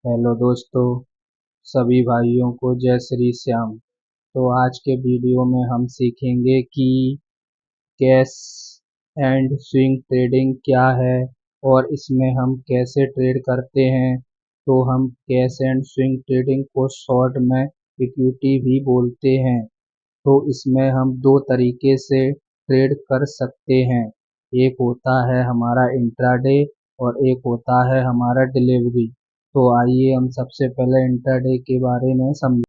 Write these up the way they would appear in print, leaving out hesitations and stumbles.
Hello दोस्तों, सभी भाइयों को जय श्री श्याम। तो आज के वीडियो में हम सीखेंगे कि कैश एंड स्विंग ट्रेडिंग क्या है और इसमें हम कैसे ट्रेड करते हैं। तो हम कैश एंड स्विंग ट्रेडिंग को शॉर्ट में इक्विटी भी बोलते हैं। तो इसमें हम दो तरीके से ट्रेड कर सकते हैं। एक होता है हमारा इंट्राडे और एक होता है हमारा डिलीवरी। तो आइए हम सबसे पहले इंट्राडे के बारे में समझें।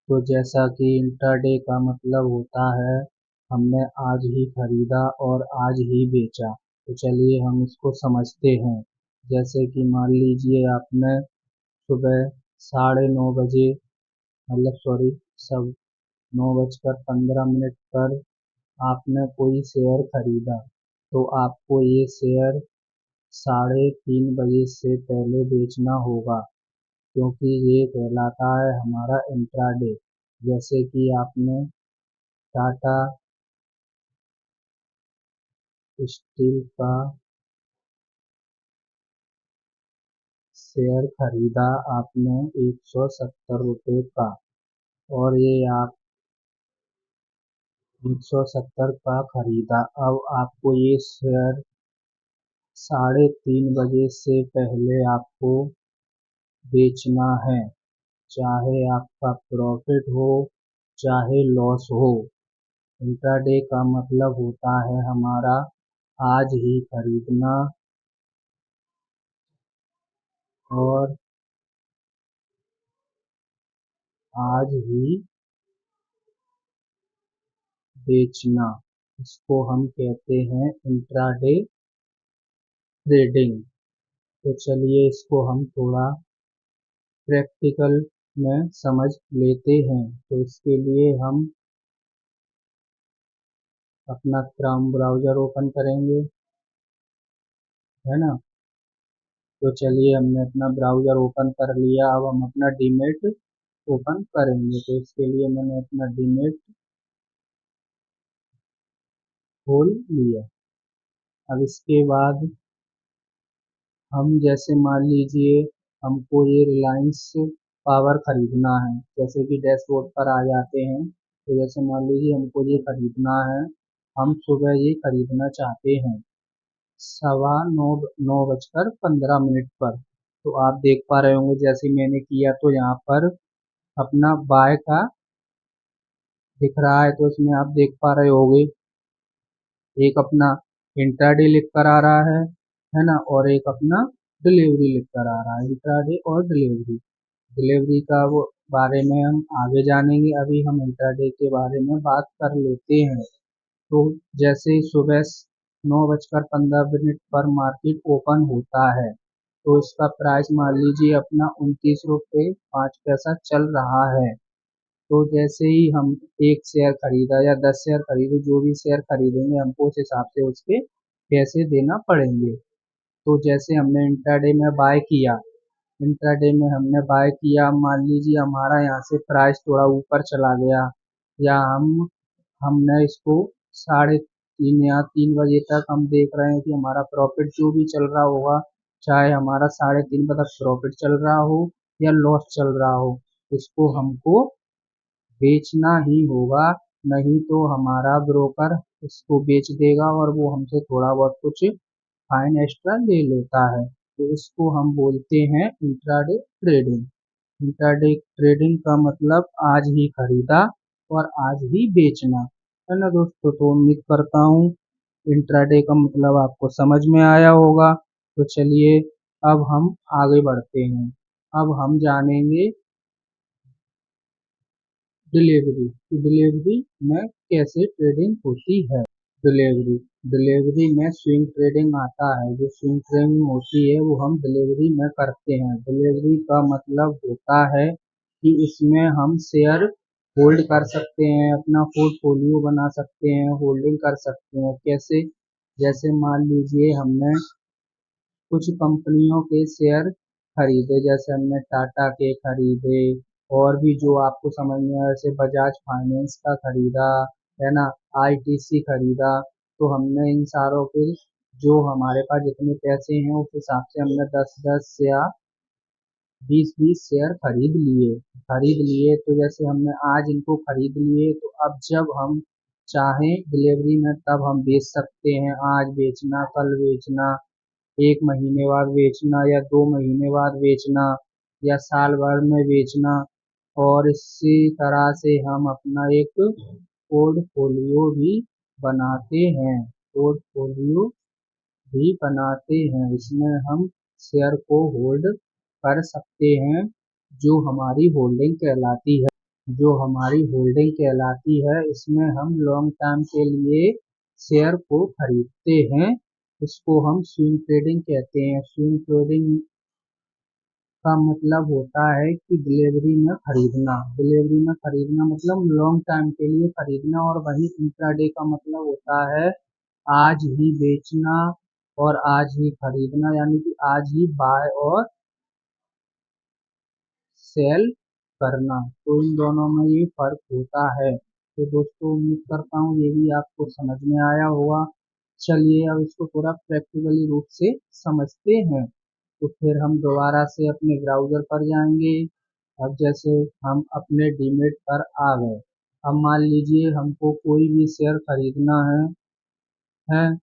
तो जैसा कि इंट्राडे का मतलब होता है हमने आज ही खरीदा और आज ही बेचा। तो चलिए हम इसको समझते हैं। जैसे कि मान लीजिए आपने सुबह 9:30 बजे मतलब सॉरी सब 9:15 पर आपने कोई शेयर खरीदा। तो आपको ये शेयर 3:30 बजे से पहले बेचना होगा, क्योंकि ये कहलाता है हमारा इंट्राडे। जैसे कि आपने टाटा स्टील का शेयर खरीदा आपने 170 रुपये का, और ये आप 170 का खरीदा। अब आपको ये शेयर 3:30 बजे से पहले आपको बेचना है, चाहे आपका प्रॉफिट हो चाहे लॉस हो। इंट्राडे का मतलब होता है हमारा आज ही खरीदना और आज ही बेचना। इसको हम कहते हैं इंट्राडे ट्रेडिंग। तो चलिए इसको हम थोड़ा प्रैक्टिकल में समझ लेते हैं। तो इसके लिए हम अपना क्रोम ब्राउज़र ओपन करेंगे, है ना। तो चलिए हमने अपना ब्राउज़र ओपन कर लिया। अब हम अपना डीमैट ओपन करेंगे। तो इसके लिए मैंने अपना डीमैट खोल लिया। अब इसके बाद हम जैसे मान लीजिए हमको ये रिलायंस पावर खरीदना है। जैसे कि डैशबोर्ड पर आ जाते हैं। तो जैसे मान लीजिए हमको ये खरीदना है, हम सुबह ये खरीदना चाहते हैं 9:15 पर। तो आप देख पा रहे होंगे जैसे मैंने किया, तो यहाँ पर अपना बाय का दिख रहा है। तो इसमें आप देख पा रहे होंगे एक अपना इंट्राडे लिख कर आ रहा है ना, और एक अपना डिलीवरी लिख कर आ रहा है। इंट्राडे और डिलीवरी। डिलीवरी का वो बारे में हम आगे जानेंगे। अभी हम इंट्राडे के बारे में बात कर लेते हैं। तो जैसे ही सुबह 9:15 पर मार्केट ओपन होता है, तो इसका प्राइस मान लीजिए अपना 29 रुपये 5 पैसा चल रहा है। तो जैसे ही हम एक शेयर खरीदा या 10 शेयर खरीदे, जो भी शेयर खरीदेंगे हमको उस हिसाब से उसके पैसे देना पड़ेंगे। तो जैसे हमने इंट्राडे में बाय किया, इंट्राडे में हमने बाय किया, मान लीजिए हमारा यहाँ से प्राइस थोड़ा ऊपर चला गया, या हमने इसको 3:30 या 3 बजे तक हम देख रहे हैं कि हमारा प्रॉफिट जो भी चल रहा होगा, चाहे हमारा 3:30 तक प्रॉफिट चल रहा हो या लॉस चल रहा हो, इसको हमको बेचना ही होगा। नहीं तो हमारा ब्रोकर इसको बेच देगा और वो हमसे थोड़ा बहुत कुछ फाइन एक्स्ट्रा ले लेता है। तो इसको हम बोलते हैं इंट्राडे ट्रेडिंग। इंट्राडे ट्रेडिंग का मतलब आज ही खरीदा और आज ही बेचना, है ना दोस्तों। तो उम्मीद करता हूँ इंट्राडे का मतलब आपको समझ में आया होगा। तो चलिए अब हम आगे बढ़ते हैं। अब हम जानेंगे डिलीवरी। डिलीवरी में कैसे ट्रेडिंग होती है। डिलीवरी डिलीवरी में स्विंग ट्रेडिंग आता है। जो स्विंग ट्रेडिंग होती है वो हम डिलीवरी में करते हैं। डिलीवरी का मतलब होता है कि इसमें हम शेयर होल्ड कर सकते हैं, अपना पोर्टफोलियो बना सकते हैं, होल्डिंग कर सकते हैं। कैसे? जैसे मान लीजिए हमने कुछ कंपनियों के शेयर खरीदे, जैसे हमने टाटा के खरीदे, और भी जो आपको समझ में आए, जैसे बजाज फाइनेंस का खरीदा, है ना, आईटीसी खरीदा। तो हमने इन सारों के जो हमारे पास जितने पैसे हैं उस हिसाब से हमने 10-10 या 20-20 शेयर खरीद लिए। तो जैसे हमने आज इनको खरीद लिए, तो अब जब हम चाहें डिलीवरी में तब हम बेच सकते हैं। आज बेचना, कल बेचना, 1 महीने बाद बेचना, या 2 महीने बाद बेचना, या साल भर में बेचना। और इसी तरह से हम अपना एक पोर्टफोलियो भी बनाते हैं पोर्टफोलियो भी बनाते हैं। इसमें हम शेयर को होल्ड कर सकते हैं, जो हमारी होल्डिंग कहलाती है। इसमें हम लॉन्ग टर्म के लिए शेयर को खरीदते हैं। इसको हम स्विंग ट्रेडिंग कहते हैं। स्विंग ट्रेडिंग का मतलब होता है कि डिलीवरी में खरीदना मतलब लॉन्ग टाइम के लिए खरीदना। और वही इंट्राडे का मतलब होता है आज ही बेचना और आज ही खरीदना, यानी कि आज ही बाय और सेल करना। तो इन दोनों में ये फर्क होता है। तो दोस्तों, उम्मीद करता हूँ ये भी आपको समझ में आया होगा। चलिए अब इसको थोड़ा प्रैक्टिकली रूप से समझते हैं। तो फिर हम दोबारा से अपने ब्राउज़र पर जाएंगे। अब जैसे हम अपने डीमेट पर आ गए। अब मान लीजिए हमको कोई भी शेयर खरीदना है।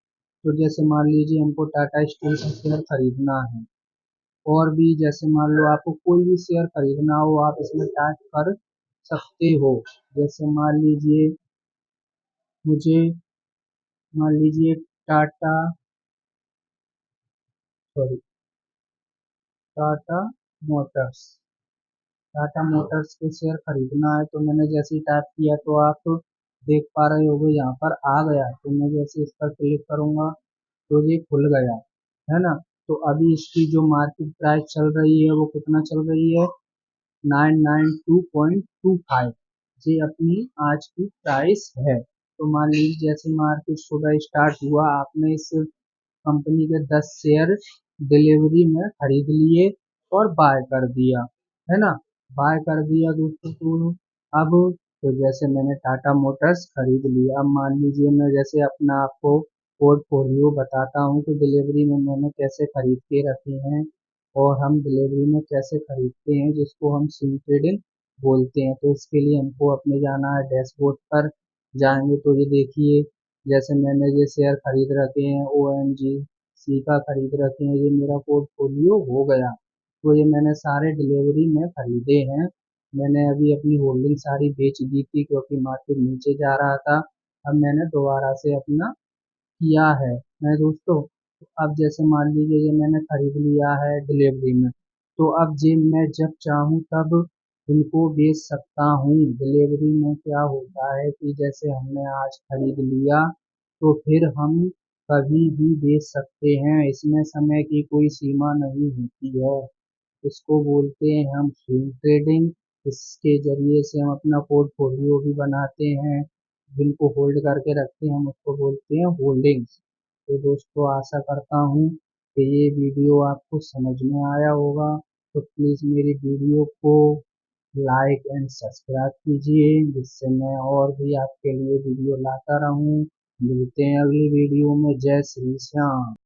तो जैसे मान लीजिए हमको टाटा स्टील का शेयर खरीदना है। और भी जैसे मान लो आपको कोई भी शेयर खरीदना हो, आप इसमें टाइप कर सकते हो। जैसे मुझे मान लीजिए Tata sorry Tata Motors Tata Motors के शेयर खरीदना है। तो मैंने जैसे ही टाइप किया तो आप देख पा रहे होगे यहाँ पर आ गया। तो मैं जैसे इस पर क्लिक करूंगा तो ये खुल गया, है ना। तो अभी इसकी जो मार्केट प्राइस चल रही है वो कितना चल रही है, 992.25। ये अपनी आज की प्राइस है। तो मान लीजिए जैसे मार्केट सुबह स्टार्ट हुआ, आपने इस कंपनी के 10 शेयर डिलीवरी में खरीद लिए और बाय कर दिया, है ना। बाय कर दिया दोस्तों। तो अब तो जैसे मैंने टाटा मोटर्स खरीद लिया। अब मान लीजिए मैं जैसे अपना आपको पोर्टफोलियो बताता हूँ कि डिलीवरी में मैंने कैसे खरीद के रखे हैं और हम डिलीवरी में कैसे खरीदते हैं, जिसको हम स्विंग ट्रेडिंग बोलते हैं। तो इसके लिए हमको अपने जाना है डैशबोर्ड पर। जाएंगे तो ये देखिए, जैसे मैंने ये शेयर खरीद रखे हैं, ONGC का खरीद रखे हैं, ये मेरा पोर्टफोलियो हो गया। तो ये मैंने सारे डिलीवरी में खरीदे हैं। मैंने अभी अपनी होल्डिंग सारी बेच दी थी क्योंकि मार्केट नीचे जा रहा था। अब मैंने दोबारा से अपना किया है दोस्तों। अब जैसे मान लीजिए ये मैंने खरीद लिया है डिलीवरी में। तो अब जे मैं जब चाहूँ तब इनको बेच सकता हूँ। डिलीवरी में क्या होता है कि जैसे हमने आज खरीद लिया तो फिर हम कभी भी बेच सकते हैं। इसमें समय की कोई सीमा नहीं होती है। इसको बोलते हैं हम स्विंग ट्रेडिंग। इसके जरिए से हम अपना पोर्टफोलियो भी बनाते हैं, जिनको होल्ड करके रखते हैं हम उसको बोलते हैं होल्डिंग्स। तो दोस्तों, आशा करता हूँ कि ये वीडियो आपको समझ में आया होगा। तो प्लीज़ मेरी वीडियो को लाइक एंड सब्सक्राइब कीजिए, जिससे मैं और भी आपके लिए वीडियो लाता रहूँ। मिलते हैं अगली वीडियो में। जय श्री श्याम।